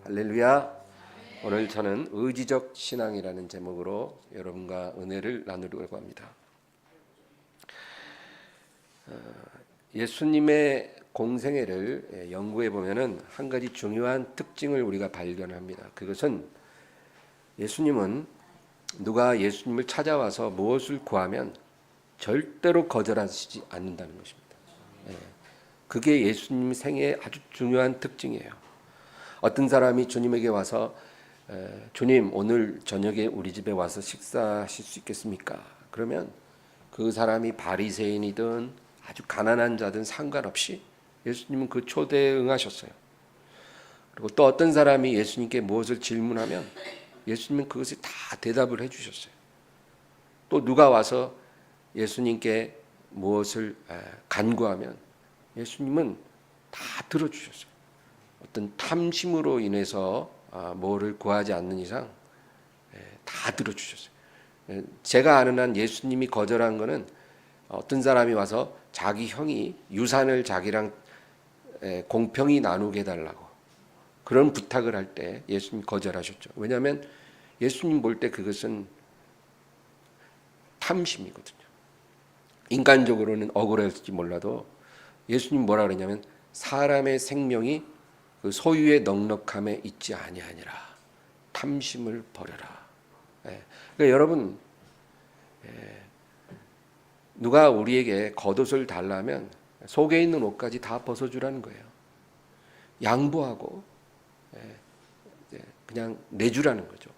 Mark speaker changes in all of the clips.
Speaker 1: 할렐루야. 오늘 저는 의지적 신앙이라는 제목으로 여러분과 은혜를 나누려고 합니다. 예수님의 공생애를 연구해 보면은 한 가지 중요한 특징을 우리가 발견합니다. 그것은 예수님은 누가 예수님을 찾아와서 무엇을 구하면 절대로 거절하시지 않는다는 것입니다. 그게 예수님 생애의 아주 중요한 특징이에요. 어떤 사람이 주님에게 와서 주님 오늘 저녁에 우리 집에 와서 식사하실 수 있겠습니까? 그러면 그 사람이 바리새인이든 아주 가난한 자든 상관없이 예수님은 그 초대에 응하셨어요. 그리고 또 어떤 사람이 예수님께 무엇을 질문하면 예수님은 그것을 다 대답을 해주셨어요. 또 누가 와서 예수님께 무엇을 간구하면 예수님은 다 들어주셨어요. 어떤 탐심으로 인해서 뭐를 구하지 않는 이상 다 들어주셨어요. 제가 아는 한 예수님이 거절한 거는 어떤 사람이 와서 자기 형이 유산을 자기랑 공평히 나누게 해달라고 그런 부탁을 할 때 예수님이 거절하셨죠. 왜냐하면 예수님 볼 때 그것은 탐심이거든요. 인간적으로는 억울할지 몰라도 예수님 뭐라 그러냐면 사람의 생명이 그 소유의 넉넉함에 있지 아니하니라. 탐심을 버려라. 그러니까 여러분, 누가 우리에게 겉옷을 달라면 속에 있는 옷까지 다 벗어주라는 거예요. 양보하고 그냥 내주라는 거죠.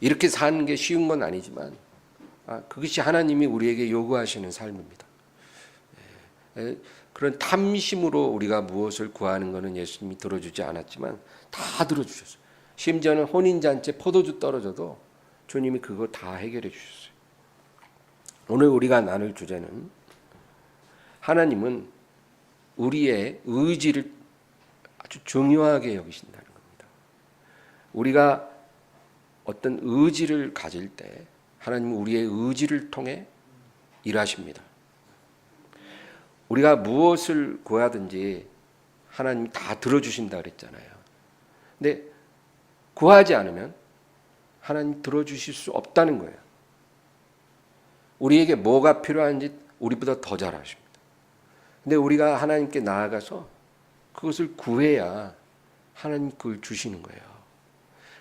Speaker 1: 이렇게 사는 게 쉬운 건 아니지만 그것이 하나님이 우리에게 요구하시는 삶입니다. 그런 탐심으로 우리가 무엇을 구하는 것은 예수님이 들어주지 않았지만 다 들어주셨어요. 심지어는 혼인잔치에 포도주 떨어져도 주님이 그거 다 해결해 주셨어요. 오늘 우리가 나눌 주제는 하나님은 우리의 의지를 아주 중요하게 여기신다는 겁니다. 우리가 어떤 의지를 가질 때 하나님은 우리의 의지를 통해 일하십니다. 우리가 무엇을 구하든지 하나님이 다 들어주신다 그랬잖아요. 근데 구하지 않으면 하나님 들어주실 수 없다는 거예요. 우리에게 뭐가 필요한지 우리보다 더 잘 아십니다. 근데 우리가 하나님께 나아가서 그것을 구해야 하나님 그걸 주시는 거예요.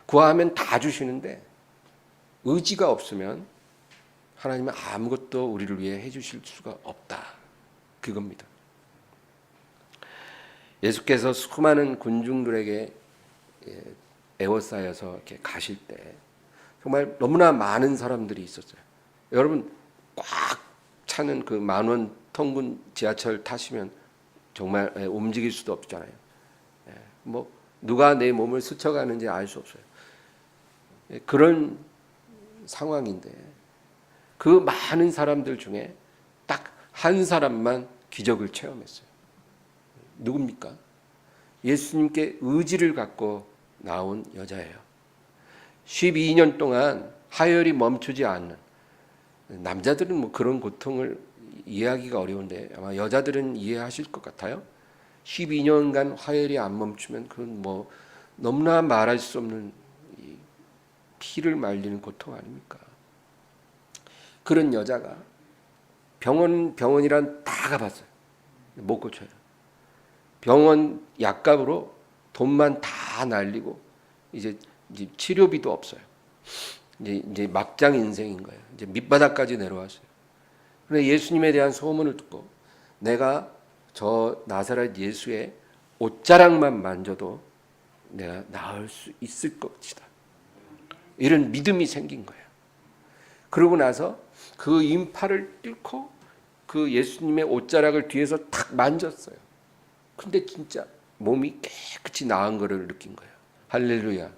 Speaker 1: 구하면 다 주시는데 의지가 없으면 하나님은 아무것도 우리를 위해 해주실 수가 없다. 그겁니다. 예수께서 수많은 군중들에게 에워싸여서 이렇게 가실 때 정말 너무나 많은 사람들이 있었어요. 여러분 꽉 차는 그 만원 통근 지하철 타시면 정말 움직일 수도 없잖아요. 뭐 누가 내 몸을 스쳐가는지 알 수 없어요. 그런 상황인데 그 많은 사람들 중에 딱 한 사람만 기적을 체험했어요. 누굽니까? 예수님께 의지를 갖고 나온 여자예요. 12년 동안 하혈이 멈추지 않는, 남자들은 뭐 그런 고통을 이해하기가 어려운데 아마 여자들은 이해하실 것 같아요. 12년간 화혈이 안 멈추면 그건 뭐 너무나 말할 수 없는 피를 말리는 고통 아닙니까? 그런 여자가 병원이란 다 가봤어요. 못 고쳐요. 병원 약값으로 돈만 다 날리고 이제 치료비도 없어요. 이제 막장 인생인 거예요. 이제 밑바닥까지 내려왔어요. 그런데 예수님에 대한 소문을 듣고 내가 저 나사렛 예수의 옷자락만 만져도 내가 나을 수 있을 것이다. 이런 믿음이 생긴 거예요. 그러고 나서 그 인파를 뚫고 그 예수님의 옷자락을 뒤에서 탁 만졌어요. 근데 진짜 몸이 깨끗이 나은 것을 느낀 거예요. 할렐루야.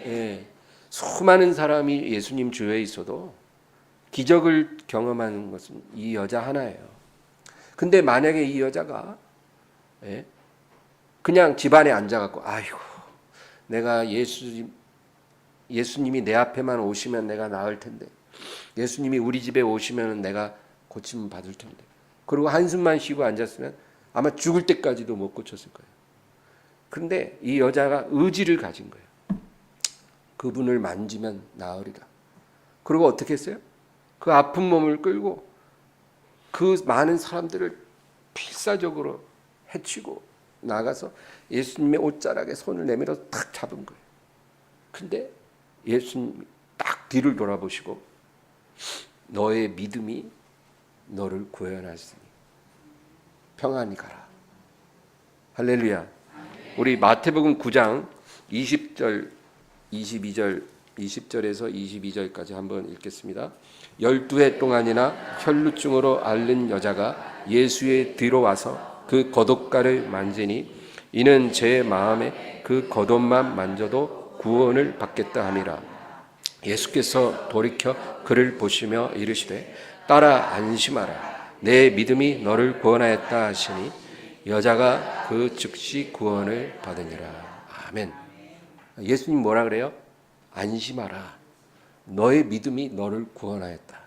Speaker 1: 예. 수많은 사람이 예수님 주위에 있어도 기적을 경험하는 것은 이 여자 하나예요. 근데 만약에 이 여자가 그냥 집안에 앉아갖고 아이고 내가 예수님이 내 앞에만 오시면 내가 나을 텐데 예수님이 우리 집에 오시면 내가 고침 받을 텐데 그리고 한숨만 쉬고 앉았으면 아마 죽을 때까지도 못 고쳤을 거예요. 그런데 이 여자가 의지를 가진 거예요. 그분을 만지면 나으리라. 그리고 어떻게 했어요? 그 아픈 몸을 끌고 그 많은 사람들을 필사적으로 해치고 나가서 예수님의 옷자락에 손을 내밀어 탁 잡은 거예요. 근데 예수님 딱 뒤를 돌아보시고 너의 믿음이 너를 구원하였으니 평안히 가라. 할렐루야. 우리 마태복음 9장 20절, 22절, 20절에서 22절까지 한번 읽겠습니다. 12해 동안이나 혈루증으로 앓는 여자가 예수의 뒤로 와서 그 겉옷가를 만지니 이는 제 마음에 그 겉옷만 만져도 구원을 받겠다 함이라. 예수께서 돌이켜 그를 보시며 이르시되 따라 안심하라. 내 믿음이 너를 구원하였다 하시니 여자가 그 즉시 구원을 받으니라. 아멘. 예수님 뭐라 그래요? 안심하라. 너의 믿음이 너를 구원하였다.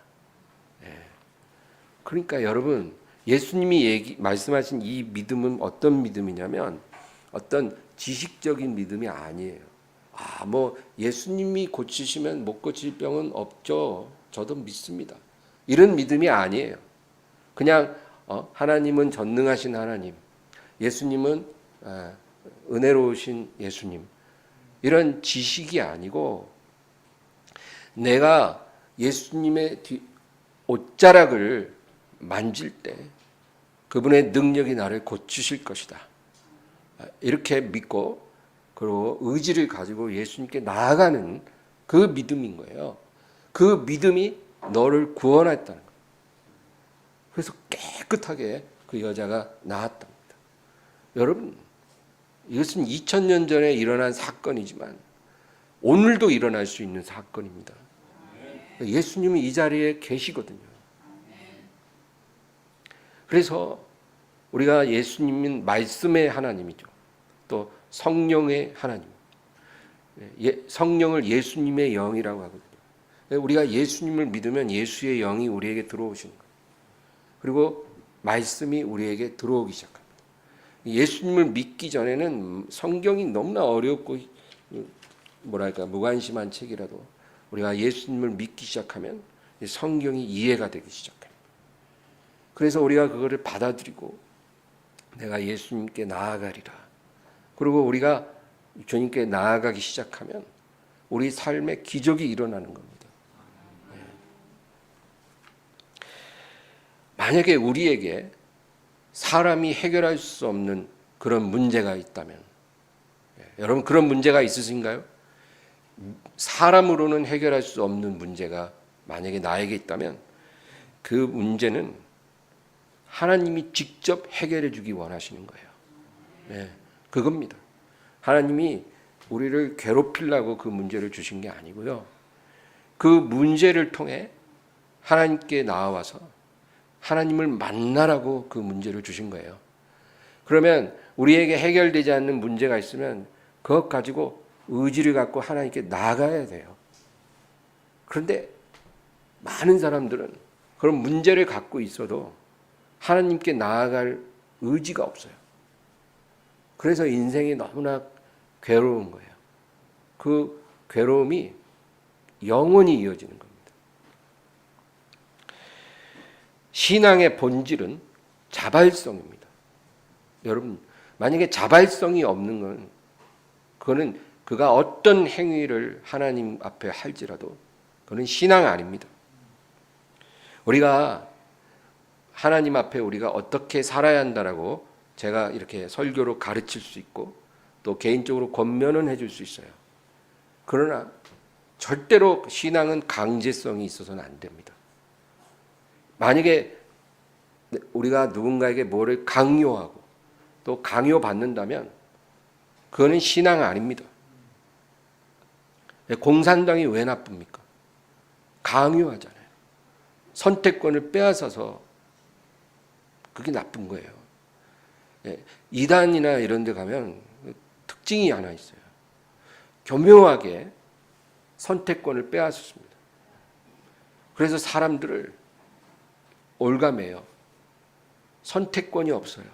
Speaker 1: 그러니까 여러분, 예수님이 말씀하신 이 믿음은 어떤 믿음이냐면 어떤 지식적인 믿음이 아니에요. 뭐 예수님이 고치시면 못 고칠 병은 없죠. 저도 믿습니다. 이런 믿음이 아니에요. 그냥 하나님은 전능하신 하나님, 예수님은 은혜로우신 예수님, 이런 지식이 아니고 내가 예수님의 옷자락을 만질 때 그분의 능력이 나를 고치실 것이다. 이렇게 믿고 그리고 의지를 가지고 예수님께 나아가는 그 믿음인 거예요. 그 믿음이 너를 구원했다는 거예요. 그래서 깨끗하게 그 여자가 나았답니다. 여러분, 이것은 2000년 전에 일어난 사건이지만 오늘도 일어날 수 있는 사건입니다. 예수님은 이 자리에 계시거든요. 그래서 우리가 예수님은 말씀의 하나님이죠. 또 성령의 하나님. 성령을 예수님의 영이라고 하거든요. 우리가 예수님을 믿으면 예수의 영이 우리에게 들어오시는 거예요. 그리고 말씀이 우리에게 들어오기 시작합니다. 예수님을 믿기 전에는 성경이 너무나 어렵고 무관심한 책이라도 우리가 예수님을 믿기 시작하면 성경이 이해가 되기 시작합니다. 그래서 우리가 그거를 받아들이고 내가 예수님께 나아가리라. 그리고 우리가 주님께 나아가기 시작하면 우리 삶에 기적이 일어나는 겁니다. 만약에 우리에게 사람이 해결할 수 없는 그런 문제가 있다면, 여러분 그런 문제가 있으신가요? 사람으로는 해결할 수 없는 문제가 만약에 나에게 있다면 그 문제는 하나님이 직접 해결해 주기 원하시는 거예요. 그겁니다. 하나님이 우리를 괴롭히려고 그 문제를 주신 게 아니고요. 그 문제를 통해 하나님께 나와서 하나님을 만나라고 그 문제를 주신 거예요. 그러면 우리에게 해결되지 않는 문제가 있으면 그것 가지고 의지를 갖고 하나님께 나아가야 돼요. 그런데 많은 사람들은 그런 문제를 갖고 있어도 하나님께 나아갈 의지가 없어요. 그래서 인생이 너무나 괴로운 거예요. 그 괴로움이 영원히 이어지는 겁니다. 신앙의 본질은 자발성입니다. 여러분, 만약에 자발성이 없는 건 그거는 그가 어떤 행위를 하나님 앞에 할지라도 그건 신앙 아닙니다. 우리가 하나님 앞에 우리가 어떻게 살아야 한다라고 제가 이렇게 설교로 가르칠 수 있고 또 개인적으로 권면은 해줄 수 있어요. 그러나 절대로 신앙은 강제성이 있어서는 안 됩니다. 만약에 우리가 누군가에게 뭐를 강요하고 또 강요받는다면 그거는 신앙 아닙니다. 공산당이 왜 나쁩니까? 강요하잖아요. 선택권을 빼앗아서 그게 나쁜 거예요. 이단이나 이런 데 가면 특징이 하나 있어요. 교묘하게 선택권을 빼앗습니다. 그래서 사람들을 올가매요. 선택권이 없어요.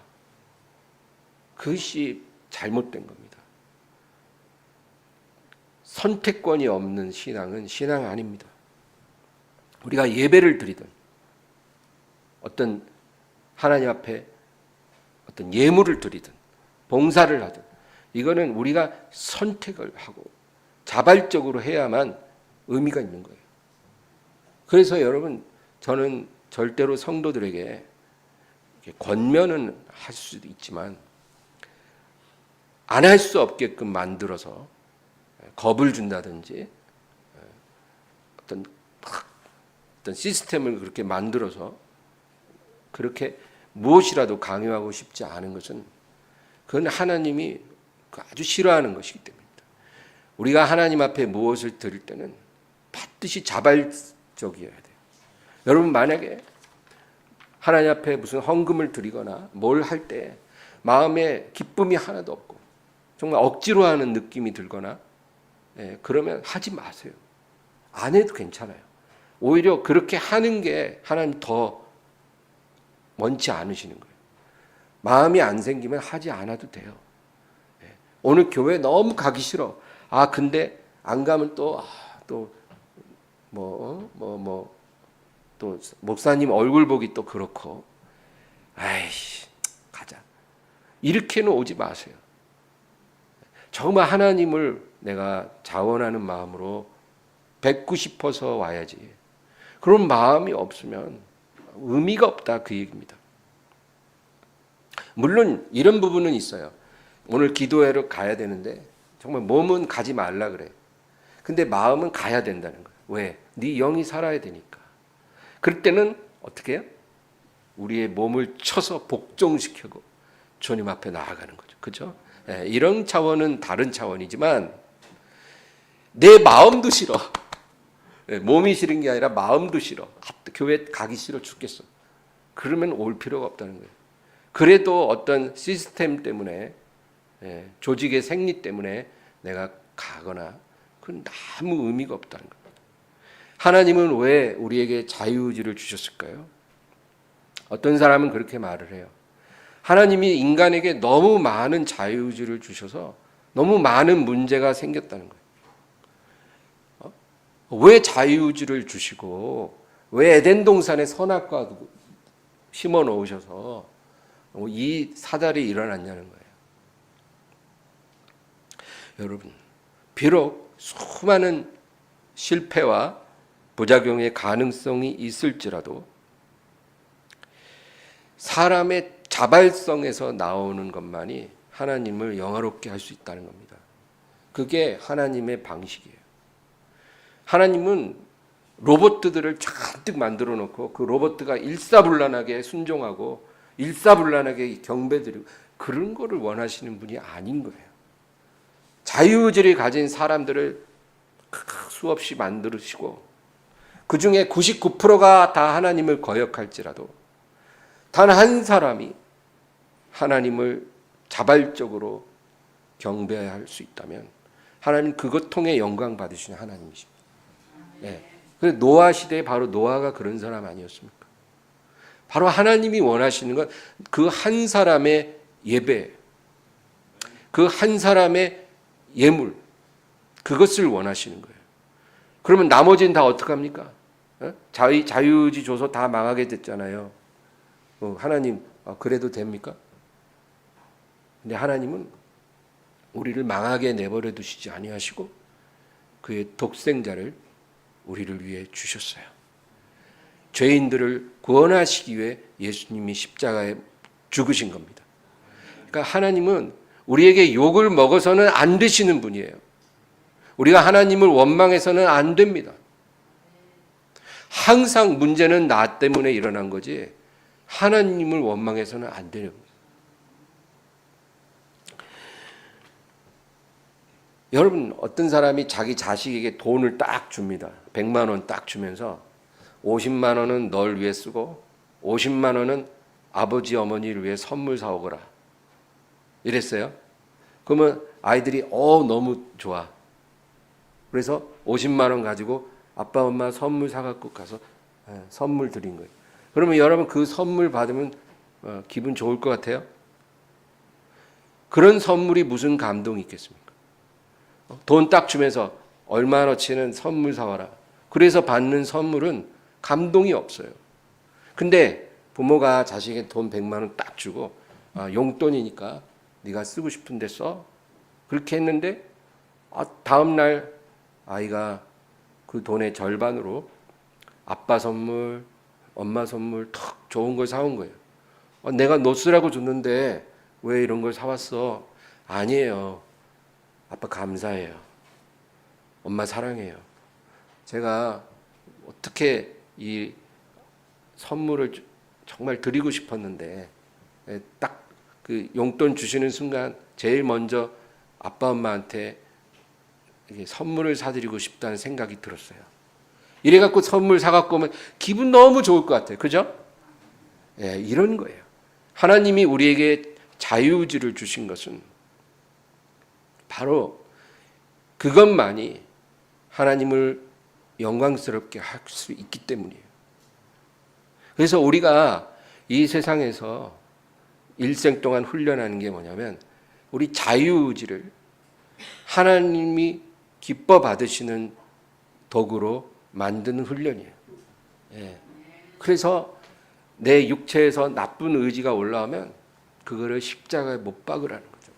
Speaker 1: 그것이 잘못된 겁니다. 선택권이 없는 신앙은 신앙 아닙니다. 우리가 예배를 드리든 어떤 하나님 앞에 어떤 예물을 드리든 봉사를 하든 이거는 우리가 선택을 하고 자발적으로 해야만 의미가 있는 거예요. 그래서 여러분, 저는 절대로 성도들에게 권면은 할 수도 있지만 안 할 수 없게끔 만들어서 겁을 준다든지 어떤 시스템을 그렇게 만들어서 그렇게 무엇이라도 강요하고 싶지 않은 것은 그건 하나님이 아주 싫어하는 것이기 때문입니다. 우리가 하나님 앞에 무엇을 드릴 때는 반드시 자발적이어야 돼요. 여러분, 만약에 하나님 앞에 무슨 헌금을 드리거나 뭘 할 때 마음에 기쁨이 하나도 없고 정말 억지로 하는 느낌이 들거나 그러면 하지 마세요. 안 해도 괜찮아요. 오히려 그렇게 하는 게 하나님 더 원치 않으시는 거예요. 마음이 안 생기면 하지 않아도 돼요. 오늘 교회 너무 가기 싫어. 근데 안 가면 또 목사님 얼굴 보기 또 그렇고, 아이씨, 가자. 이렇게는 오지 마세요. 정말 하나님을 내가 자원하는 마음으로 뵙고 싶어서 와야지. 그런 마음이 없으면 의미가 없다, 그 얘기입니다. 물론 이런 부분은 있어요. 오늘 기도회로 가야 되는데 정말 몸은 가지 말라 그래. 근데 마음은 가야 된다는 거예요. 왜? 네 영이 살아야 되니까. 그럴 때는 어떻게 해요? 우리의 몸을 쳐서 복종시키고 주님 앞에 나아가는 거죠. 그렇죠? 이런 차원은 다른 차원이지만 내 마음도 싫어. 몸이 싫은 게 아니라 마음도 싫어. 교회 가기 싫어 죽겠어. 그러면 올 필요가 없다는 거예요. 그래도 어떤 시스템 때문에, 조직의 생리 때문에 내가 가거나 그건 아무 의미가 없다는 겁니다. 하나님은 왜 우리에게 자유의지를 주셨을까요? 어떤 사람은 그렇게 말을 해요. 하나님이 인간에게 너무 많은 자유의지를 주셔서 너무 많은 문제가 생겼다는 거예요. 왜 자유의지를 주시고 왜 에덴 동산에 선악과 심어 놓으셔서 이 사달이 일어났냐는 거예요. 여러분, 비록 수많은 실패와 부작용의 가능성이 있을지라도 사람의 자발성에서 나오는 것만이 하나님을 영화롭게 할 수 있다는 겁니다. 그게 하나님의 방식이에요. 하나님은 로봇들을 잔뜩 만들어 놓고 그 로봇가 일사불란하게 순종하고 일사불란하게 경배드리고 그런 거를 원하시는 분이 아닌 거예요. 자유의지를 가진 사람들을 수없이 만드시고 그 중에 99%가 다 하나님을 거역할지라도 단 한 사람이 하나님을 자발적으로 경배할 수 있다면 하나님 그것 통해 영광 받으시는 하나님이십니다. 그래서 노아 시대에 바로 노아가 그런 사람 아니었습니까? 바로 하나님이 원하시는 건 그 한 사람의 예배, 그 한 사람의 예물, 그것을 원하시는 거예요. 그러면 나머지는 다 어떡합니까? 자유의지 줘서 다 망하게 됐잖아요. 하나님 그래도 됩니까? 근데 하나님은 우리를 망하게 내버려 두시지 아니하시고 그의 독생자를 우리를 위해 주셨어요. 죄인들을 구원하시기 위해 예수님이 십자가에 죽으신 겁니다. 그러니까 하나님은 우리에게 욕을 먹어서는 안 되시는 분이에요. 우리가 하나님을 원망해서는 안 됩니다. 항상 문제는 나 때문에 일어난 거지 하나님을 원망해서는 안 돼요. 여러분, 어떤 사람이 자기 자식에게 돈을 딱 줍니다. 100만 원 딱 주면서 50만 원은 널 위해 쓰고 50만 원은 아버지 어머니를 위해 선물 사오거라 이랬어요. 그러면 아이들이 너무 좋아. 그래서 50만 원 가지고 아빠 엄마 선물 사갖고 가서 선물 드린 거예요. 그러면 여러분 그 선물 받으면 기분 좋을 것 같아요? 그런 선물이 무슨 감동이 있겠습니까? 돈 딱 주면서 얼마어치는 선물 사와라. 그래서 받는 선물은 감동이 없어요. 근데 부모가 자식에게 돈 100만 원 딱 주고 용돈이니까 네가 쓰고 싶은 데 써. 그렇게 했는데 다음 날 아이가 그 돈의 절반으로 아빠 선물, 엄마 선물 턱 좋은 걸 사온 거예요. 내가 너 쓰라고 줬는데 왜 이런 걸 사왔어? 아니에요. 아빠 감사해요. 엄마 사랑해요. 제가 어떻게 이 선물을 정말 드리고 싶었는데 딱 그 용돈 주시는 순간 제일 먼저 아빠 엄마한테 선물을 사드리고 싶다는 생각이 들었어요. 이래갖고 선물 사갖고 오면 기분 너무 좋을 것 같아요. 그죠? 예, 이런 거예요. 하나님이 우리에게 자유의지를 주신 것은 바로 그것만이 하나님을 영광스럽게 할 수 있기 때문이에요. 그래서 우리가 이 세상에서 일생 동안 훈련하는 게 뭐냐면 우리 자유의지를 하나님이 기뻐 받으시는 도구로 만드는 훈련이에요. 예. 그래서 내 육체에서 나쁜 의지가 올라오면 그거를 십자가에 못 박으라는 거죠.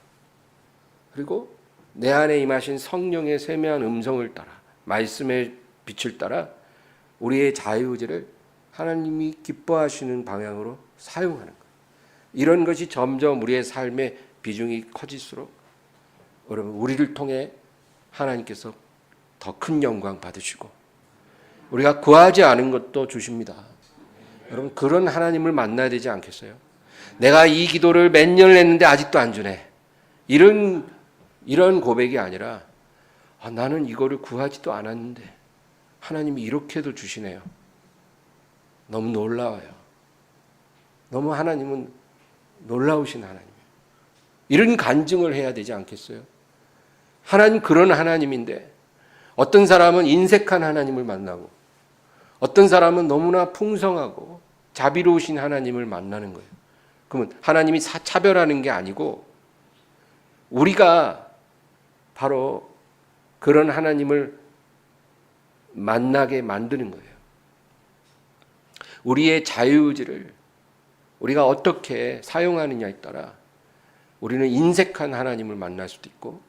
Speaker 1: 그리고 내 안에 임하신 성령의 세미한 음성을 따라 말씀의 빛을 따라 우리의 자유의지를 하나님이 기뻐하시는 방향으로 사용하는 거예요. 이런 것이 점점 우리의 삶의 비중이 커질수록 여러분 우리를 통해 하나님께서 더 큰 영광 받으시고 우리가 구하지 않은 것도 주십니다. 여러분 그런 하나님을 만나야 되지 않겠어요? 내가 이 기도를 몇 년을 했는데 아직도 안 주네. 이런 고백이 아니라 나는 이거를 구하지도 않았는데 하나님이 이렇게도 주시네요. 너무 놀라워요. 너무 하나님은 놀라우신 하나님이에요. 이런 간증을 해야 되지 않겠어요? 하나님 그런 하나님인데 어떤 사람은 인색한 하나님을 만나고 어떤 사람은 너무나 풍성하고 자비로우신 하나님을 만나는 거예요. 그러면 하나님이 차별하는 게 아니고 우리가 바로 그런 하나님을 만나게 만드는 거예요. 우리의 자유의지를 우리가 어떻게 사용하느냐에 따라 우리는 인색한 하나님을 만날 수도 있고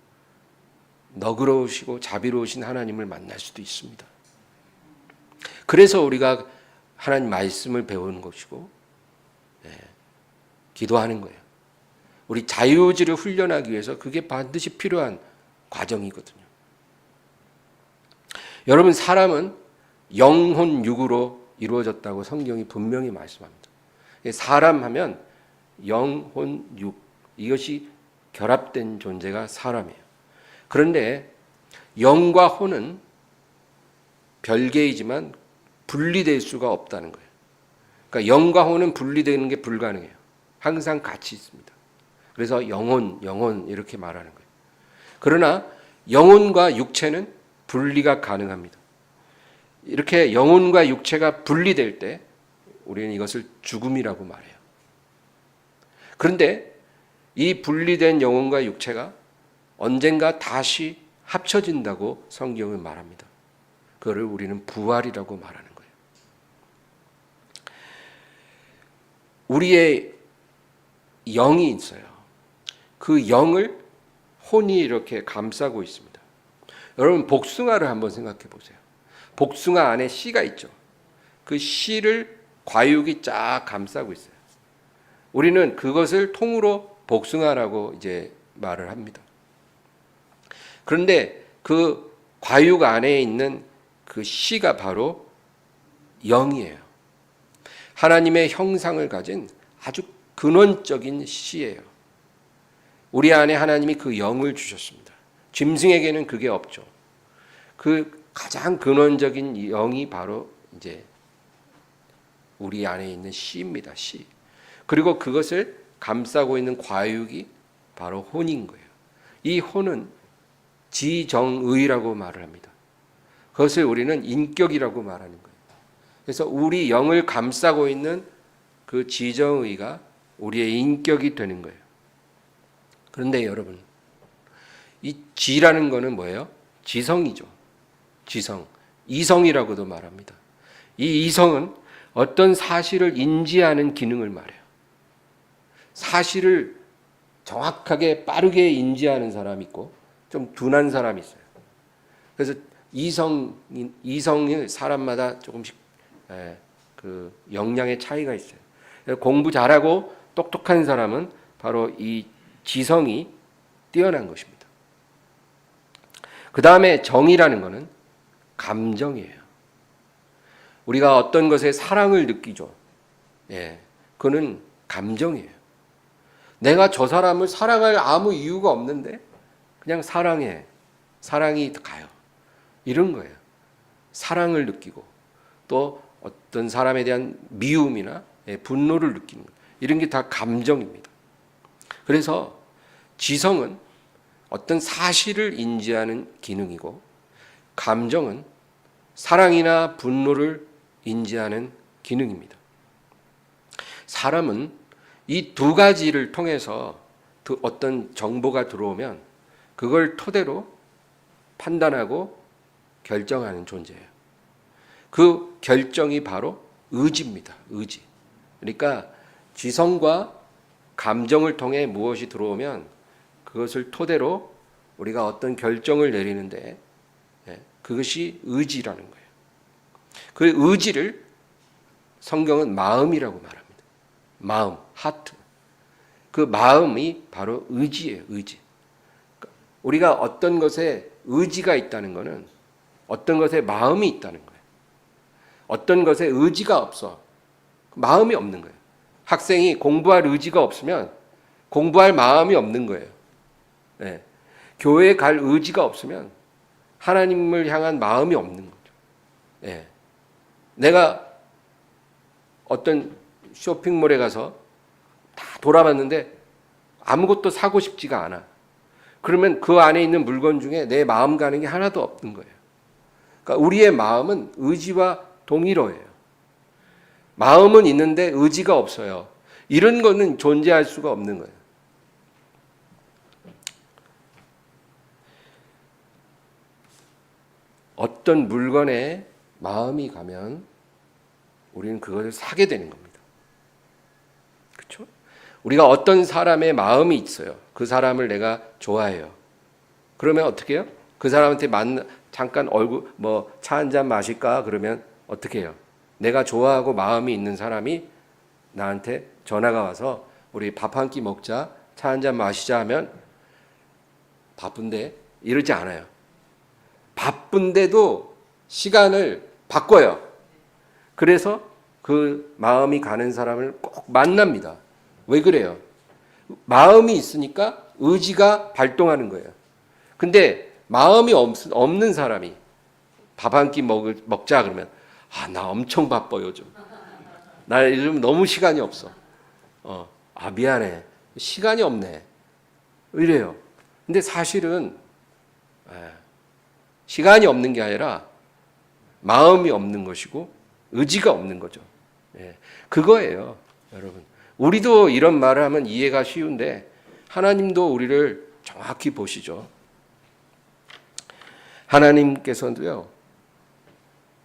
Speaker 1: 너그러우시고 자비로우신 하나님을 만날 수도 있습니다. 그래서 우리가 하나님 말씀을 배우는 것이고 기도하는 거예요. 우리 자유의지를 훈련하기 위해서 그게 반드시 필요한 과정이거든요. 여러분 사람은 영혼 육으로 이루어졌다고 성경이 분명히 말씀합니다. 사람 하면 영혼 육 이것이 결합된 존재가 사람이에요. 그런데 영과 혼은 별개이지만 분리될 수가 없다는 거예요. 그러니까 영과 혼은 분리되는 게 불가능해요. 항상 같이 있습니다. 그래서 영혼 이렇게 말하는 거예요. 그러나 영혼과 육체는 분리가 가능합니다. 이렇게 영혼과 육체가 분리될 때 우리는 이것을 죽음이라고 말해요. 그런데 이 분리된 영혼과 육체가 언젠가 다시 합쳐진다고 성경은 말합니다. 그거를 우리는 부활이라고 말하는 거예요. 우리의 영이 있어요. 그 영을 혼이 이렇게 감싸고 있습니다. 여러분 복숭아를 한번 생각해 보세요. 복숭아 안에 씨가 있죠. 그 씨를 과육이 쫙 감싸고 있어요. 우리는 그것을 통으로 복숭아라고 이제 말을 합니다. 그런데 그 과육 안에 있는 그 씨가 바로 영이에요. 하나님의 형상을 가진 아주 근원적인 씨예요. 우리 안에 하나님이 그 영을 주셨습니다. 짐승에게는 그게 없죠. 그 가장 근원적인 영이 바로 이제 우리 안에 있는 씨입니다. 씨. 그리고 그것을 감싸고 있는 과육이 바로 혼인 거예요. 이 혼은 지정의라고 말을 합니다. 그것을 우리는 인격이라고 말하는 거예요. 그래서 우리 영을 감싸고 있는 그 지정의가 우리의 인격이 되는 거예요. 그런데 여러분, 이 지라는 거는 뭐예요? 지성이죠. 지성. 이성이라고도 말합니다. 이 이성은 어떤 사실을 인지하는 기능을 말해요. 사실을 정확하게 빠르게 인지하는 사람이 있고 좀 둔한 사람이 있어요. 그래서 이성이 사람마다 조금씩 그 역량의 차이가 있어요. 공부 잘하고 똑똑한 사람은 바로 이 지성이 뛰어난 것입니다. 그 다음에 정이라는 것은 감정이에요. 우리가 어떤 것에 사랑을 느끼죠. 그거는 감정이에요. 내가 저 사람을 사랑할 아무 이유가 없는데 그냥 사랑해. 사랑이 가요. 이런 거예요. 사랑을 느끼고 또 어떤 사람에 대한 미움이나 분노를 느끼는 것. 이런 게 다 감정입니다. 그래서 지성은 어떤 사실을 인지하는 기능이고 감정은 사랑이나 분노를 인지하는 기능입니다. 사람은 이 두 가지를 통해서 어떤 정보가 들어오면 그걸 토대로 판단하고 결정하는 존재예요. 그 결정이 바로 의지입니다. 의지. 그러니까 지성과 감정을 통해 무엇이 들어오면 그것을 토대로 우리가 어떤 결정을 내리는데 그것이 의지라는 거예요. 그 의지를 성경은 마음이라고 말합니다. 마음, 하트. 그 마음이 바로 의지예요. 의지. 우리가 어떤 것에 의지가 있다는 것은 어떤 것에 마음이 있다는 거예요. 어떤 것에 의지가 없어. 마음이 없는 거예요. 학생이 공부할 의지가 없으면 공부할 마음이 없는 거예요. 교회에 갈 의지가 없으면 하나님을 향한 마음이 없는 거죠. 내가 어떤 쇼핑몰에 가서 다 돌아봤는데 아무것도 사고 싶지가 않아. 그러면 그 안에 있는 물건 중에 내 마음 가는 게 하나도 없는 거예요. 그러니까 우리의 마음은 의지와 동일어예요. 마음은 있는데 의지가 없어요. 이런 거는 존재할 수가 없는 거예요. 어떤 물건에 마음이 가면 우리는 그것을 사게 되는 겁니다. 그렇죠? 우리가 어떤 사람의 마음이 있어요. 그 사람을 내가 좋아해요. 그러면 어떻게 해요? 그 사람한테 잠깐 얼굴 차 한 잔 마실까? 그러면 어떻게 해요? 내가 좋아하고 마음이 있는 사람이 나한테 전화가 와서 우리 밥 한 끼 먹자, 차 한 잔 마시자 하면 바쁜데 이러지 않아요. 바쁜데도 시간을 바꿔요. 그래서 그 마음이 가는 사람을 꼭 만납니다. 왜 그래요? 마음이 있으니까 의지가 발동하는 거예요. 근데 마음이 없는 사람이 밥 한 끼 먹자 그러면 나 엄청 바빠 요즘. 나 요즘 너무 시간이 없어. 미안해. 시간이 없네. 이래요. 근데 사실은 시간이 없는 게 아니라 마음이 없는 것이고 의지가 없는 거죠. 그거예요, 여러분. 우리도 이런 말을 하면 이해가 쉬운데 하나님도 우리를 정확히 보시죠. 하나님께서도요,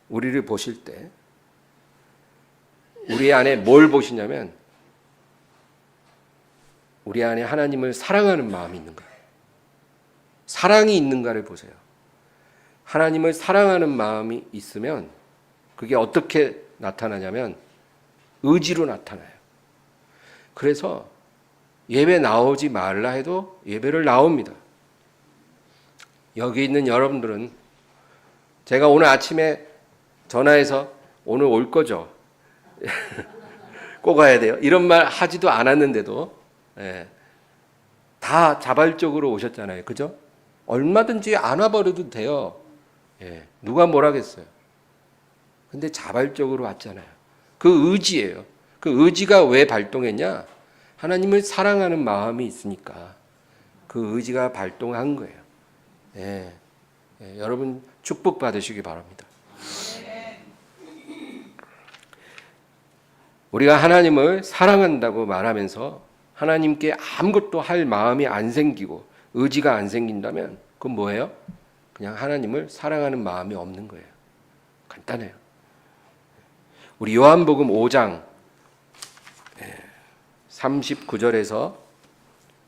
Speaker 1: 우리를 보실 때 우리 안에 뭘 보시냐면 우리 안에 하나님을 사랑하는 마음이 있는가, 사랑이 있는가를 보세요. 하나님을 사랑하는 마음이 있으면 그게 어떻게 나타나냐면 의지로 나타나요. 그래서 예배 나오지 말라 해도 예배를 나옵니다. 여기 있는 여러분들은 제가 오늘 아침에 전화해서 오늘 올 거죠? 꼭 와야 돼요. 이런 말 하지도 않았는데도 다 자발적으로 오셨잖아요. 그죠? 얼마든지 안 와버려도 돼요. 누가 뭐라겠어요. 근데 자발적으로 왔잖아요. 그 의지예요. 그 의지가 왜 발동했냐? 하나님을 사랑하는 마음이 있으니까 그 의지가 발동한 거예요. 여러분 축복 받으시기 바랍니다. 우리가 하나님을 사랑한다고 말하면서 하나님께 아무것도 할 마음이 안 생기고 의지가 안 생긴다면 그건 뭐예요? 그냥 하나님을 사랑하는 마음이 없는 거예요. 간단해요. 우리 요한복음 5장 39절에서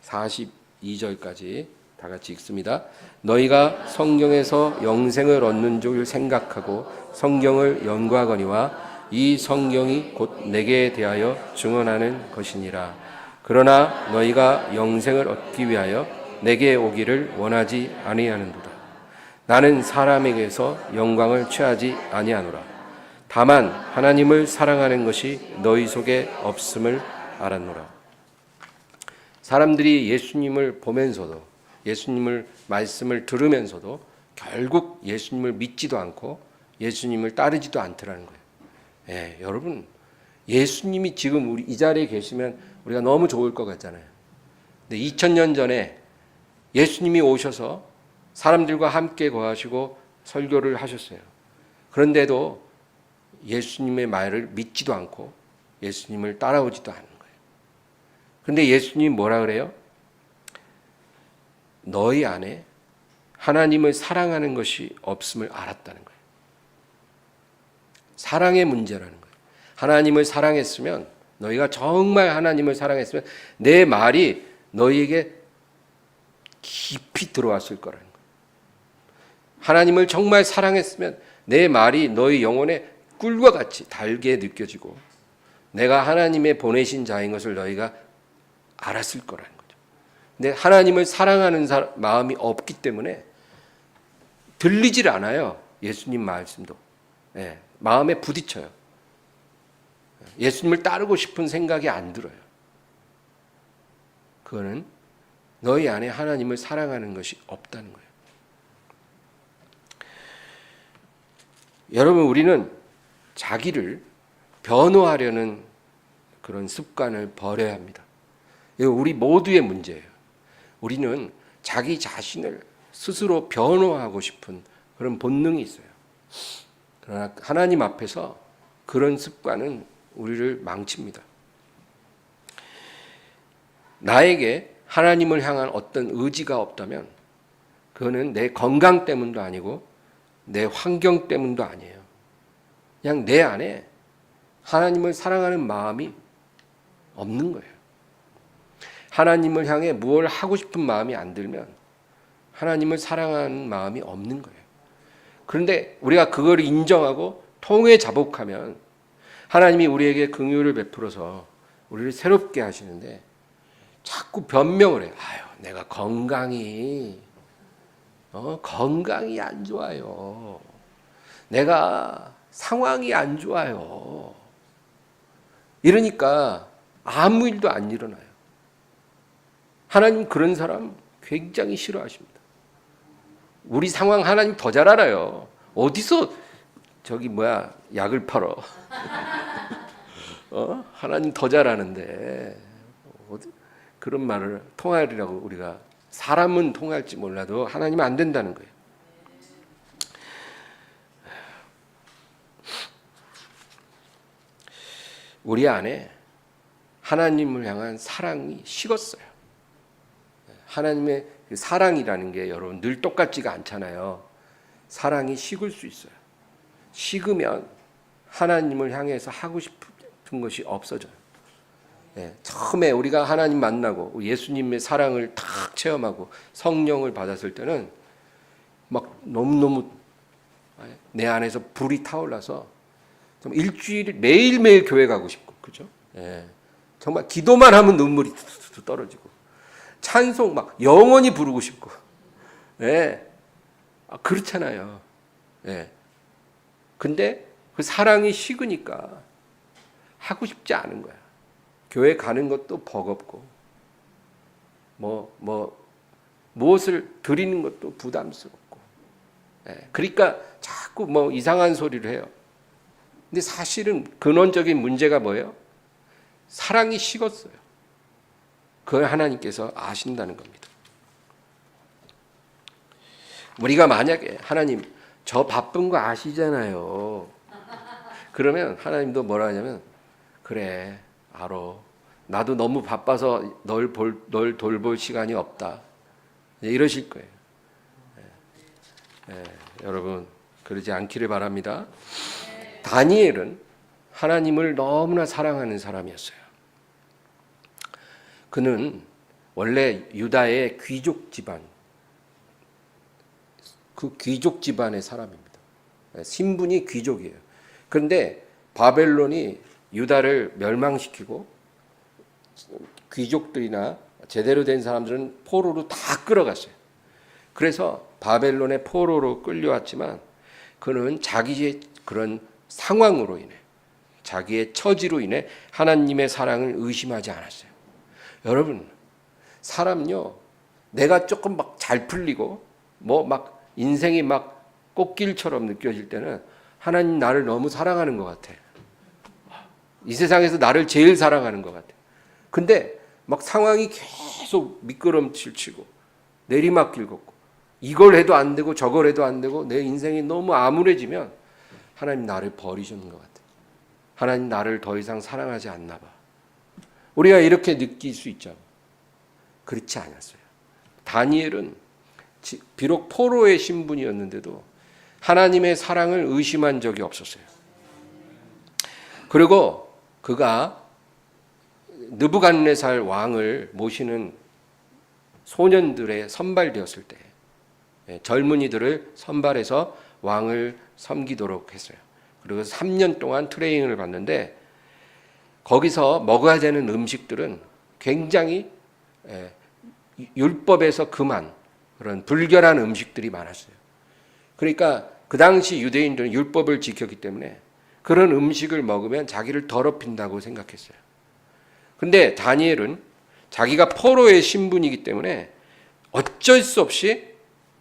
Speaker 1: 42절까지 다 같이 읽습니다. 너희가 성경에서 영생을 얻는 줄 생각하고 성경을 연구하거니와 이 성경이 곧 내게 대하여 증언하는 것이니라. 그러나 너희가 영생을 얻기 위하여 내게 오기를 원하지 아니하는도다. 나는 사람에게서 영광을 취하지 아니하노라. 다만 하나님을 사랑하는 것이 너희 속에 없음을 알았노라. 사람들이 예수님을 보면서도 예수님을 말씀을 들으면서도 결국 예수님을 믿지도 않고 예수님을 따르지도 않더라는 거예요. 예, 여러분 예수님이 지금 우리 이 자리에 계시면 우리가 너무 좋을 것 같잖아요. 근데 2000년 전에 예수님이 오셔서 사람들과 함께 거하시고 설교를 하셨어요. 그런데도 예수님의 말을 믿지도 않고 예수님을 따라오지도 않는 거예요. 그런데 예수님이 뭐라 그래요? 너희 안에 하나님을 사랑하는 것이 없음을 알았다는 거예요. 사랑의 문제라는 거예요. 하나님을 사랑했으면 너희가 정말 하나님을 사랑했으면 내 말이 너희에게 깊이 들어왔을 거라는 거예요. 하나님을 정말 사랑했으면 내 말이 너희 영혼에 꿀과 같이 달게 느껴지고 내가 하나님의 보내신 자인 것을 너희가 알았을 거라는 거죠. 근데 하나님을 사랑하는 마음이 없기 때문에 들리질 않아요. 예수님 말씀도. 네, 마음에 부딪혀요. 예수님을 따르고 싶은 생각이 안 들어요. 그거는 너희 안에 하나님을 사랑하는 것이 없다는 거예요. 여러분, 우리는 자기를 변호하려는 그런 습관을 버려야 합니다. 이거 우리 모두의 문제예요. 우리는 자기 자신을 스스로 변호하고 싶은 그런 본능이 있어요. 그러나 하나님 앞에서 그런 습관은 우리를 망칩니다. 나에게 하나님을 향한 어떤 의지가 없다면 그거는 내 건강 때문도 아니고 내 환경 때문도 아니에요. 그냥 내 안에 하나님을 사랑하는 마음이 없는 거예요. 하나님을 향해 무엇을 하고 싶은 마음이 안 들면 하나님을 사랑하는 마음이 없는 거예요. 그런데 우리가 그걸 인정하고 통회 자복하면 하나님이 우리에게 긍휼을 베풀어서 우리를 새롭게 하시는데 자꾸 변명을 해요. 아유, 내가 건강이 안 좋아요. 내가 상황이 안 좋아요. 이러니까 아무 일도 안 일어나요. 하나님 그런 사람 굉장히 싫어하십니다. 우리 상황 하나님 더 잘 알아요. 어디서 약을 팔어? 하나님 더 잘 아는데 그런 말을 통하리라고 우리가 사람은 통할지 몰라도 하나님은 안 된다는 거예요. 우리 안에 하나님을 향한 사랑이 식었어요. 하나님의 사랑이라는 게 여러분 늘 똑같지가 않잖아요. 사랑이 식을 수 있어요. 식으면 하나님을 향해서 하고 싶은 것이 없어져요. 처음에 우리가 하나님 만나고 예수님의 사랑을 탁 체험하고 성령을 받았을 때는 막 너무너무 내 안에서 불이 타올라서 일주일 매일매일 교회 가고 싶고, 그죠? 정말 기도만 하면 눈물이 떨어지고 찬송 막 영원히 부르고 싶고, 그렇잖아요. 근데 그 사랑이 식으니까 하고 싶지 않은 거야. 교회 가는 것도 버겁고, 무엇을 드리는 것도 부담스럽고, 그러니까 자꾸 이상한 소리를 해요. 근데 사실은 근원적인 문제가 뭐예요? 사랑이 식었어요. 그걸 하나님께서 아신다는 겁니다. 우리가 만약에 하나님 저 바쁜 거 아시잖아요. 그러면 하나님도 뭐라 하냐면 그래 알아. 나도 너무 바빠서 널 돌볼 시간이 없다. 이러실 거예요. 여러분 그러지 않기를 바랍니다. 다니엘은 하나님을 너무나 사랑하는 사람이었어요. 그는 원래 유다의 귀족 집안, 그 귀족 집안의 사람입니다. 신분이 귀족이에요. 그런데 바벨론이 유다를 멸망시키고 귀족들이나 제대로 된 사람들은 포로로 다 끌어갔어요. 그래서 바벨론의 포로로 끌려왔지만 그는 자기의 그런 상황으로 인해, 자기의 처지로 인해 하나님의 사랑을 의심하지 않았어요. 여러분, 사람요, 내가 조금 막 잘 풀리고 뭐 막 인생이 막 꽃길처럼 느껴질 때는 하나님 나를 너무 사랑하는 것 같아. 이 세상에서 나를 제일 사랑하는 것 같아. 근데 막 상황이 계속 미끄럼칠 치고 내리막길 걷고 이걸 해도 안 되고 저걸 해도 안 되고 내 인생이 너무 암울해지면 하나님 나를 버리셨는 것 같아. 하나님 나를 더 이상 사랑하지 않나 봐. 우리가 이렇게 느낄 수 있죠. 그렇지 않았어요. 다니엘은 비록 포로의 신분이었는데도 하나님의 사랑을 의심한 적이 없었어요. 그리고 그가 느부갓네살 왕을 모시는 소년들에 선발되었을 때 젊은이들을 선발해서 왕을 섬기도록 했어요. 그리고 3년 동안 트레이닝을 받는데 거기서 먹어야 되는 음식들은 굉장히 율법에서 금한 그런 불결한 음식들이 많았어요. 그러니까 그 당시 유대인들은 율법을 지켰기 때문에 그런 음식을 먹으면 자기를 더럽힌다고 생각했어요. 근데 다니엘은 자기가 포로의 신분이기 때문에 어쩔 수 없이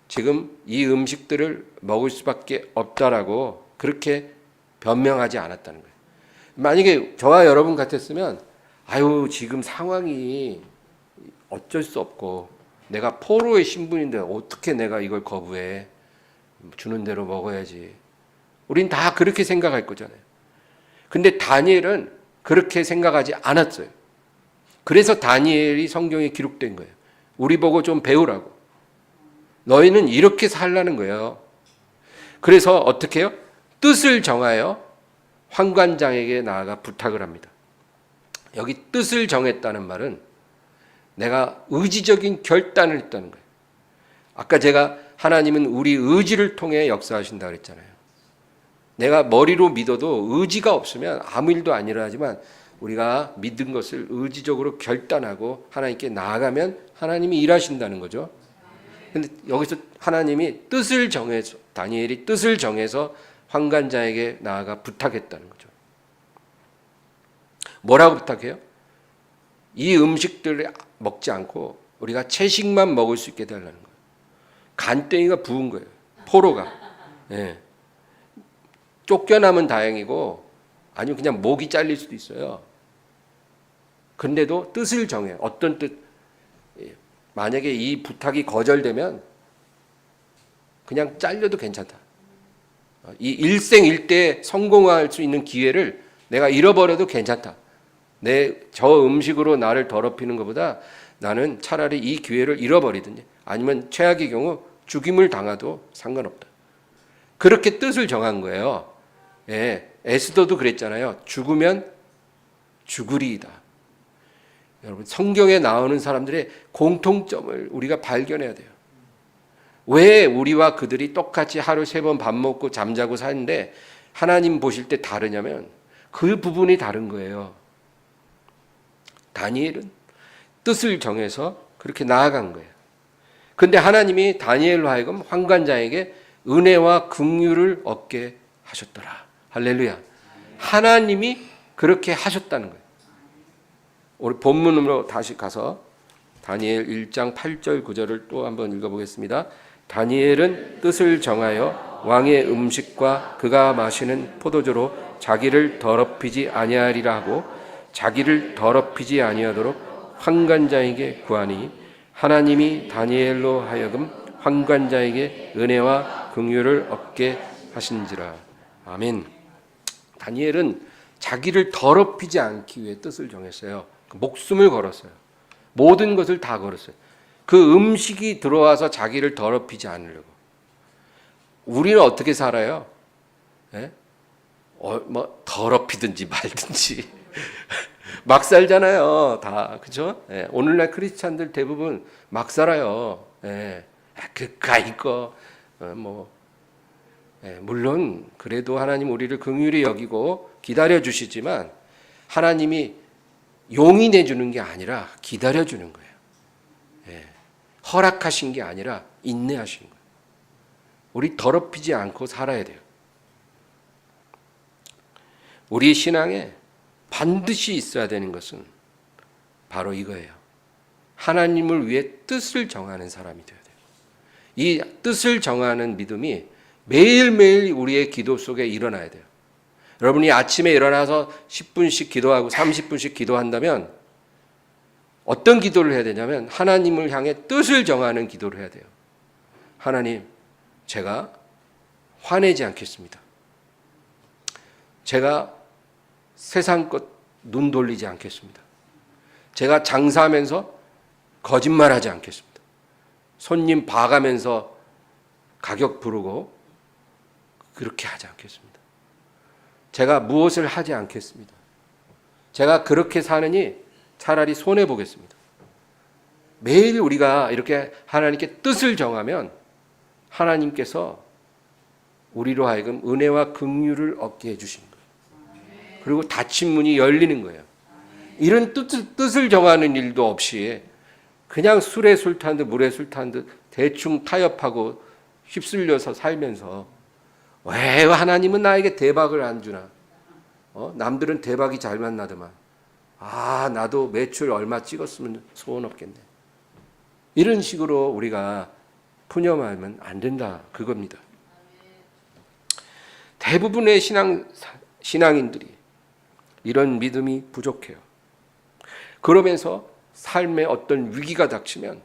Speaker 1: 지금 이 음식들을 먹을 수밖에 없다라고 그렇게 변명하지 않았다는 거예요. 만약에 저와 여러분 같았으면 아유 지금 상황이 어쩔 수 없고 내가 포로의 신분인데 어떻게 내가 이걸 거부해. 주는 대로 먹어야지. 우린 다 그렇게 생각할 거잖아요. 근데 다니엘은 그렇게 생각하지 않았어요. 그래서 다니엘이 성경에 기록된 거예요. 우리 보고 좀 배우라고. 너희는 이렇게 살라는 거예요. 그래서 어떻게 해요? 뜻을 정하여 환관장에게 나아가 부탁을 합니다. 여기 뜻을 정했다는 말은 내가 의지적인 결단을 했다는 거예요. 아까 제가 하나님은 우리 의지를 통해 역사하신다 그랬잖아요. 내가 머리로 믿어도 의지가 없으면 아무 일도 안 일어나지만 우리가 믿은 것을 의지적으로 결단하고 하나님께 나아가면 하나님이 일하신다는 거죠. 근데 여기서 하나님이 뜻을 정해서 다니엘이 뜻을 정해서 환관자에게 나아가 부탁했다는 거죠. 뭐라고 부탁해요? 이 음식들을 먹지 않고 우리가 채식만 먹을 수 있게 해달라는 거예요. 간땡이가 부은 거예요. 포로가. 예. 쫓겨나면 다행이고 아니면 그냥 목이 잘릴 수도 있어요. 근데도 뜻을 정해. 어떤 뜻? 만약에 이 부탁이 거절되면 그냥 잘려도 괜찮다. 이 일생일대 성공할 수 있는 기회를 내가 잃어버려도 괜찮다. 저 음식으로 나를 더럽히는 것보다 나는 차라리 이 기회를 잃어버리든지 아니면 최악의 경우 죽임을 당해도 상관없다. 그렇게 뜻을 정한 거예요. 예, 에스더도 그랬잖아요. 죽으면 죽으리이다. 여러분 성경에 나오는 사람들의 공통점을 우리가 발견해야 돼요. 왜 우리와 그들이 똑같이 하루 3번 밥 먹고 잠자고 사는데 하나님 보실 때 다르냐면 그 부분이 다른 거예요. 다니엘은 뜻을 정해서 그렇게 나아간 거예요. 근데 하나님이 다니엘로 하여금 환관자에게 은혜와 긍휼을 얻게 하셨더라. 할렐루야. 하나님이 그렇게 하셨다는 거예요. 우리 본문으로 다시 가서 다니엘 1장 8절 9절을 또 한번 읽어보겠습니다. 다니엘은 뜻을 정하여 왕의 음식과 그가 마시는 포도주로 자기를 더럽히지 아니하리라 하고 자기를 더럽히지 아니하도록 환관자에게 구하니 하나님이 다니엘로 하여금 환관자에게 은혜와 긍휼을 얻게 하신지라. 아멘. 다니엘은 자기를 더럽히지 않기 위해 뜻을 정했어요. 목숨을 걸었어요. 모든 것을 다 걸었어요. 그 음식이 들어와서 자기를 더럽히지 않으려고. 우리는 어떻게 살아요? 예? 뭐 더럽히든지 말든지 막 살잖아요. 다 그죠? 예. 오늘날 크리스찬들 대부분 막 살아요. 예. 그까이 거 뭐. 예. 물론 그래도 하나님 우리를 긍휼히 여기고 기다려 주시지만 하나님이 용인해 주는 게 아니라 기다려 주는 거예요. 예. 허락하신 게 아니라 인내하신 거예요. 우리 더럽히지 않고 살아야 돼요. 우리 신앙에 반드시 있어야 되는 것은 바로 이거예요. 하나님을 위해 뜻을 정하는 사람이 되어야 돼요. 이 뜻을 정하는 믿음이 매일매일 우리의 기도 속에 일어나야 돼요. 여러분이 아침에 일어나서 10분씩 기도하고 30분씩 기도한다면 어떤 기도를 해야 되냐면 하나님을 향해 뜻을 정하는 기도를 해야 돼요. 하나님, 제가 화내지 않겠습니다. 제가 세상 것 눈 돌리지 않겠습니다. 제가 장사하면서 거짓말하지 않겠습니다. 손님 봐가면서 가격 부르고 그렇게 하지 않겠습니다. 제가 무엇을 하지 않겠습니다. 제가 그렇게 사느니 차라리 손해보겠습니다. 매일 우리가 이렇게 하나님께 뜻을 정하면 하나님께서 우리로 하여금 은혜와 긍휼을 얻게 해주시는 거예요. 그리고 닫힌 문이 열리는 거예요. 이런 뜻을 정하는 일도 없이 그냥 술에 술 탄 듯 물에 술 탄 듯 대충 타협하고 휩쓸려서 살면서 왜 하나님은 나에게 대박을 안 주나? 남들은 대박이 잘만 나더만. 나도 매출 얼마 찍었으면 소원 없겠네. 이런 식으로 우리가 푸념하면 안 된다. 그겁니다. 대부분의 신앙인들이 이런 믿음이 부족해요. 그러면서 삶에 어떤 위기가 닥치면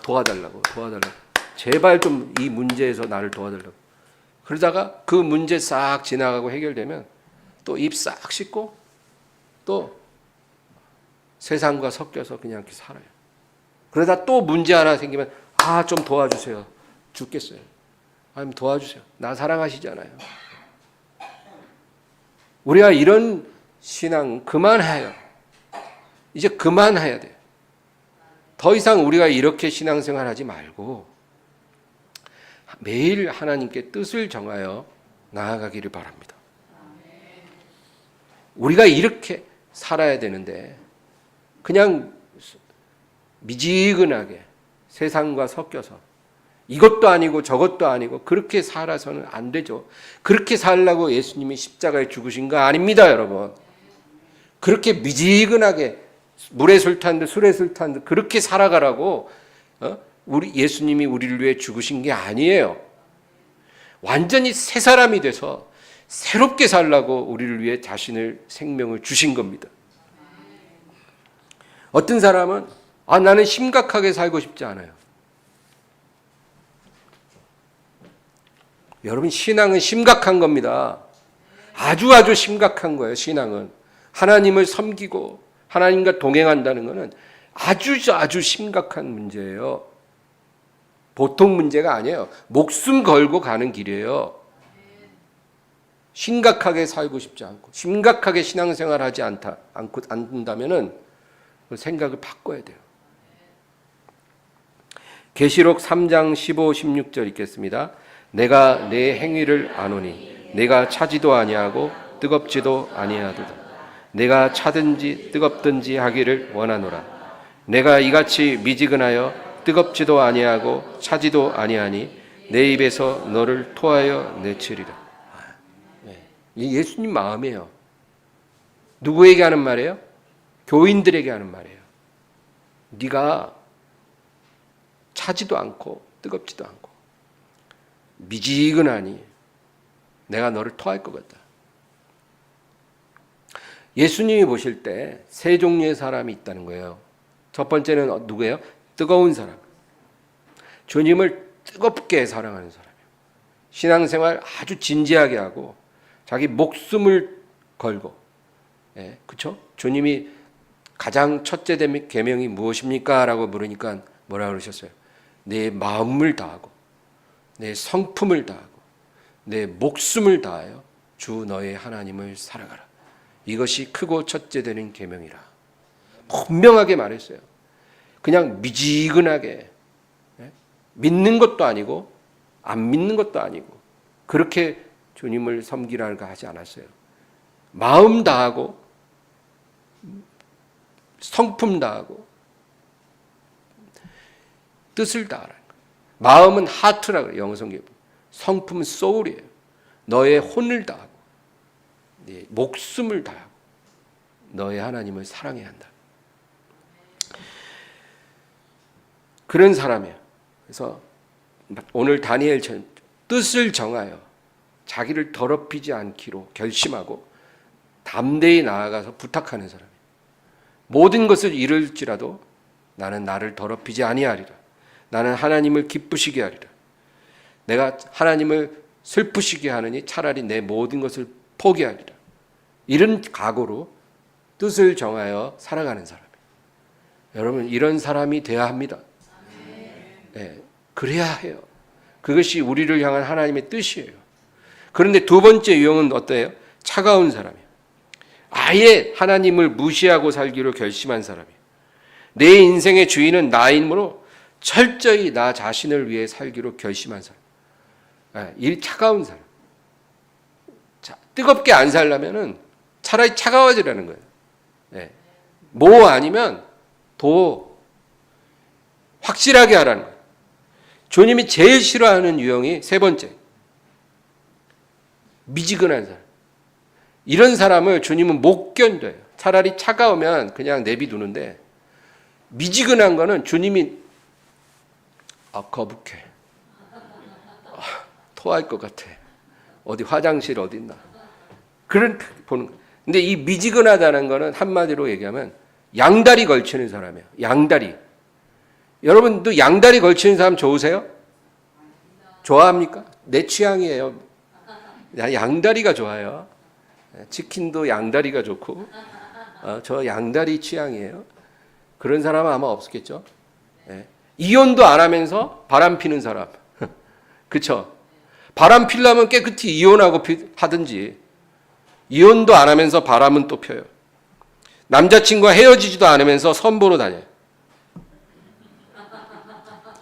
Speaker 1: 도와달라고. 제발 좀 이 문제에서 나를 도와달라고. 그러다가 그 문제 싹 지나가고 해결되면 또 입 싹 씻고 또 세상과 섞여서 그냥 이렇게 살아요. 그러다 또 문제 하나 생기면 좀 도와주세요. 죽겠어요. 하나님 도와주세요. 나 사랑하시잖아요. 우리가 이런 신앙 그만해요. 이제 그만해야 돼요. 더 이상 우리가 이렇게 신앙생활하지 말고 매일 하나님께 뜻을 정하여 나아가기를 바랍니다. 우리가 이렇게 살아야 되는데 그냥 미지근하게 세상과 섞여서 이것도 아니고 저것도 아니고 그렇게 살아서는 안 되죠. 그렇게 살라고 예수님이 십자가에 죽으신 거 아닙니다, 여러분. 그렇게 미지근하게 물에 술 탄 듯 술에 술 탄 듯 그렇게 살아가라고 우리 예수님이 우리를 위해 죽으신 게 아니에요. 완전히 새 사람이 돼서 새롭게 살라고 우리를 위해 자신을 생명을 주신 겁니다. 어떤 사람은 나는 심각하게 살고 싶지 않아요. 여러분 신앙은 심각한 겁니다. 아주 심각한 거예요. 신앙은 하나님을 섬기고 하나님과 동행한다는 것은 아주 심각한 문제예요. 보통 문제가 아니에요. 목숨 걸고 가는 길이에요. 심각하게 살고 싶지 않고 심각하게 신앙생활하지 않는다면은 생각을 바꿔야 돼요. 계시록 3장 15, 16절 읽겠습니다. 내가 내 행위를 아노니 내가 차지도 아니하고 뜨겁지도 아니하도다. 내가 차든지 뜨겁든지 하기를 원하노라. 내가 이같이 미지근하여 뜨겁지도 아니하고 차지도 아니하니 내 입에서 너를 토하여 내치리라. 예수님 마음이에요. 누구에게 하는 말이에요? 교인들에게 하는 말이에요. 네가 차지도 않고 뜨겁지도 않고 미지근하니 내가 너를 토할 것 같다. 예수님이 보실 때 세 종류의 사람이 있다는 거예요. 첫 번째는 누구예요? 뜨거운 사람. 주님을 뜨겁게 사랑하는 사람이에요. 신앙생활 아주 진지하게 하고 자기 목숨을 걸고, 그렇죠? 주님이 가장 첫째 계명이 무엇입니까? 라고 물으니까 뭐라 그러셨어요? 내 마음을 다하고 내 성품을 다하고 내 목숨을 다하여 주 너의 하나님을 사랑하라. 이것이 크고 첫째 되는 계명이라. 분명하게 말했어요. 그냥 미지근하게 믿는 것도 아니고 안 믿는 것도 아니고 그렇게 주님을 섬기라고 하지 않았어요. 마음 다하고 성품 다하고 뜻을 다하라는 거예요. 마음은 하트라고 해요. 영어 성경에. 성품은 soul이에요. 너의 혼을 다하고 네 목숨을 다하고 너의 하나님을 사랑해야 한다. 그런 사람이에요. 그래서 오늘 다니엘처럼 뜻을 정하여 자기를 더럽히지 않기로 결심하고 담대히 나아가서 부탁하는 사람이에요. 모든 것을 잃을지라도 나는 나를 더럽히지 아니하리라. 나는 하나님을 기쁘시게 하리라. 내가 하나님을 슬프시게 하느니 차라리 내 모든 것을 포기하리라. 이런 각오로 뜻을 정하여 살아가는 사람이에요. 여러분 이런 사람이 돼야 합니다. 네, 그래야 해요. 그것이 우리를 향한 하나님의 뜻이에요. 그런데 두 번째 유형은 어때요? 차가운 사람이에요. 아예 하나님을 무시하고 살기로 결심한 사람이에요. 내 인생의 주인은 나이므로 철저히 나 자신을 위해 살기로 결심한 사람. 이 차가운 사람. 뜨겁게 안 살려면은 차라리 차가워지라는 거예요. 네. 뭐 아니면 더 확실하게 하라는 거예요. 주님이 제일 싫어하는 유형이 세 번째. 미지근한 사람. 이런 사람을 주님은 못 견뎌요. 차라리 차가우면 그냥 내비두는데 미지근한 거는 주님이 거북해. 토할 것 같아. 어디 화장실 어디 있나. 그런 보는 거예요. 근데 이 미지근하다는 거는 한마디로 얘기하면 양다리 걸치는 사람이에요. 양다리. 여러분도 양다리 걸치는 사람 좋으세요? 좋아합니까? 내 취향이에요. 양다리가 좋아요. 치킨도 양다리가 좋고 저 양다리 취향이에요. 그런 사람은 아마 없겠죠. 이혼도 안 하면서 바람 피는 사람. 그렇죠? 바람 피려면 깨끗이 이혼하고 하든지 이혼도 안 하면서 바람은 또 펴요. 남자친구와 헤어지지도 않으면서 선보러 다녀요.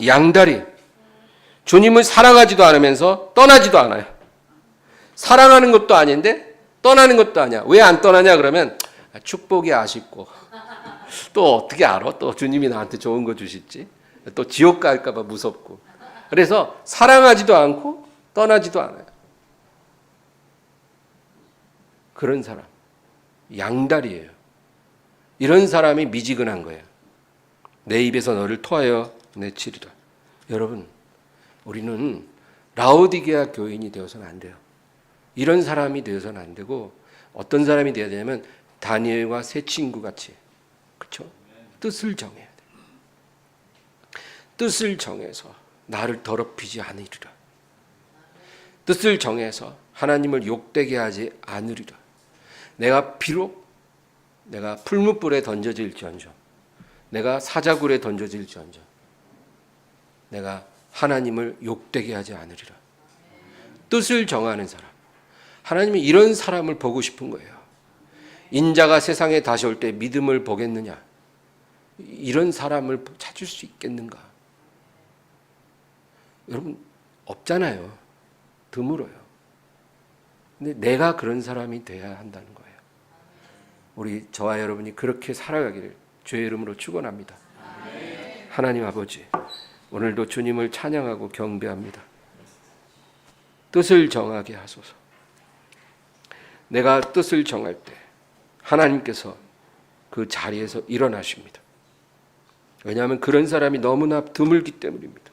Speaker 1: 양다리. 주님을 사랑하지도 않으면서 떠나지도 않아요. 사랑하는 것도 아닌데 떠나는 것도 아니야. 왜 안 떠나냐 그러면 축복이 아쉽고 또 어떻게 알아? 또 주님이 나한테 좋은 거 주실지. 또 지옥 갈까 봐 무섭고. 그래서 사랑하지도 않고 떠나지도 않아요. 그런 사람. 양다리예요. 이런 사람이 미지근한 거예요. 내 입에서 너를 토하여 내치리라. 여러분, 우리는 라오디게아 교인이 되어서는 안 돼요. 이런 사람이 되어서는 안 되고 어떤 사람이 되어야 되냐면 다니엘과 세 친구 같이 그렇죠? 뜻을 정해야 돼. 뜻을 정해서 나를 더럽히지 않으리라. 뜻을 정해서 하나님을 욕되게 하지 않으리라. 내가 비록 내가 풀무불에 던져질지언정 내가 사자굴에 던져질지언정 내가 하나님을 욕되게 하지 않으리라. 뜻을 정하는 사람. 하나님이 이런 사람을 보고 싶은 거예요. 인자가 세상에 다시 올 때 믿음을 보겠느냐. 이런 사람을 찾을 수 있겠는가. 여러분 없잖아요. 드물어요. 근데 내가 그런 사람이 돼야 한다는 거예요. 우리 저와 여러분이 그렇게 살아가기를 주의 이름으로 축원합니다. 하나님 아버지, 오늘도 주님을 찬양하고 경배합니다. 뜻을 정하게 하소서. 내가 뜻을 정할 때 하나님께서 그 자리에서 일어나십니다. 왜냐하면 그런 사람이 너무나 드물기 때문입니다.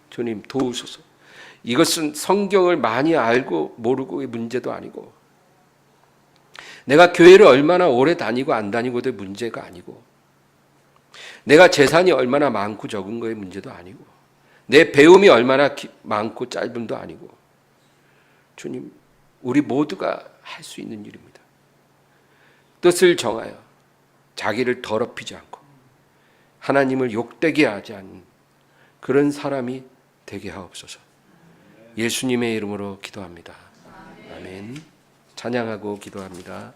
Speaker 1: 주님 도우소서. 이것은 성경을 많이 알고 모르고의 문제도 아니고 내가 교회를 얼마나 오래 다니고 안 다니고의 문제가 아니고 내가 재산이 얼마나 많고 적은 거의 문제도 아니고 내 배움이 얼마나 많고 짧은도 아니고 주님 우리 모두가 할 수 있는 일입니다. 뜻을 정하여 자기를 더럽히지 않고 하나님을 욕되게 하지 않는 그런 사람이 되게 하옵소서. 예수님의 이름으로 기도합니다. 아멘. 찬양하고 기도합니다.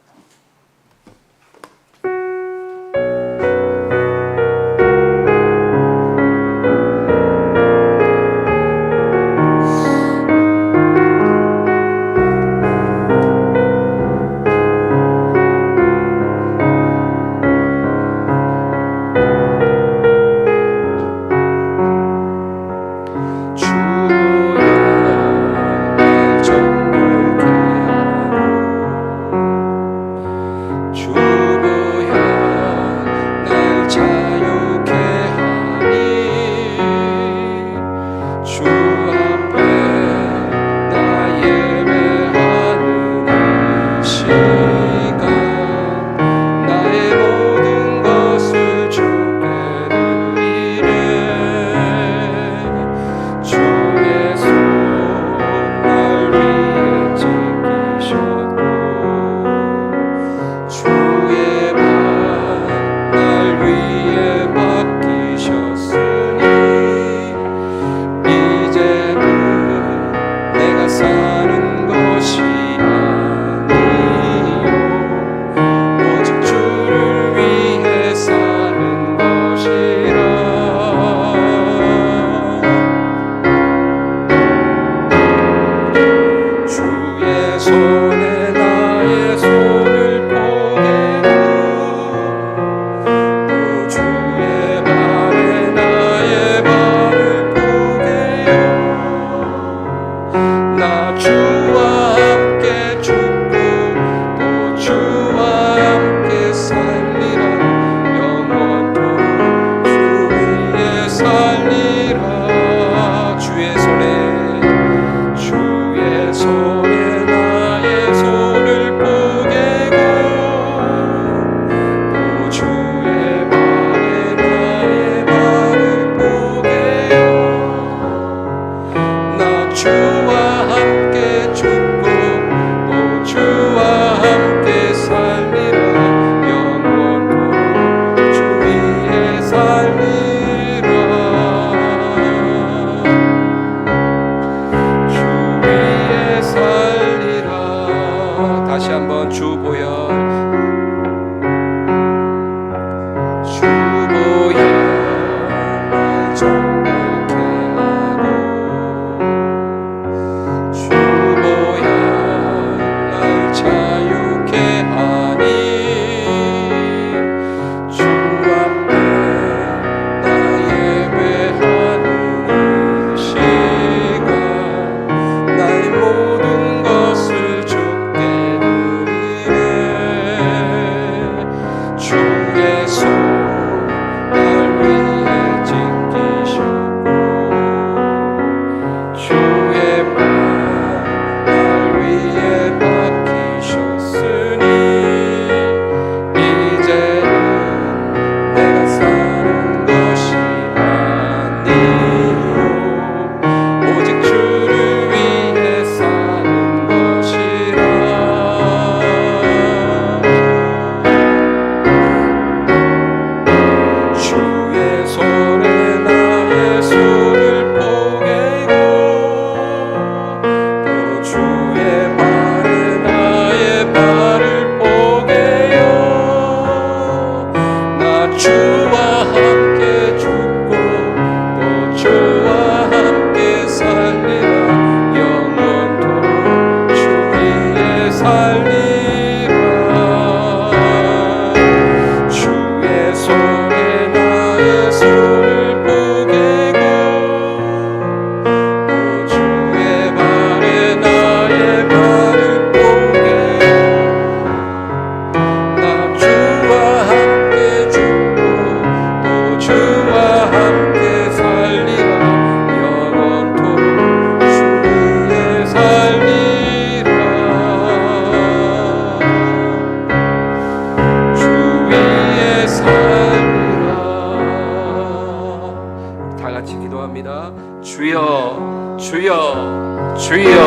Speaker 2: 주여 주여 주여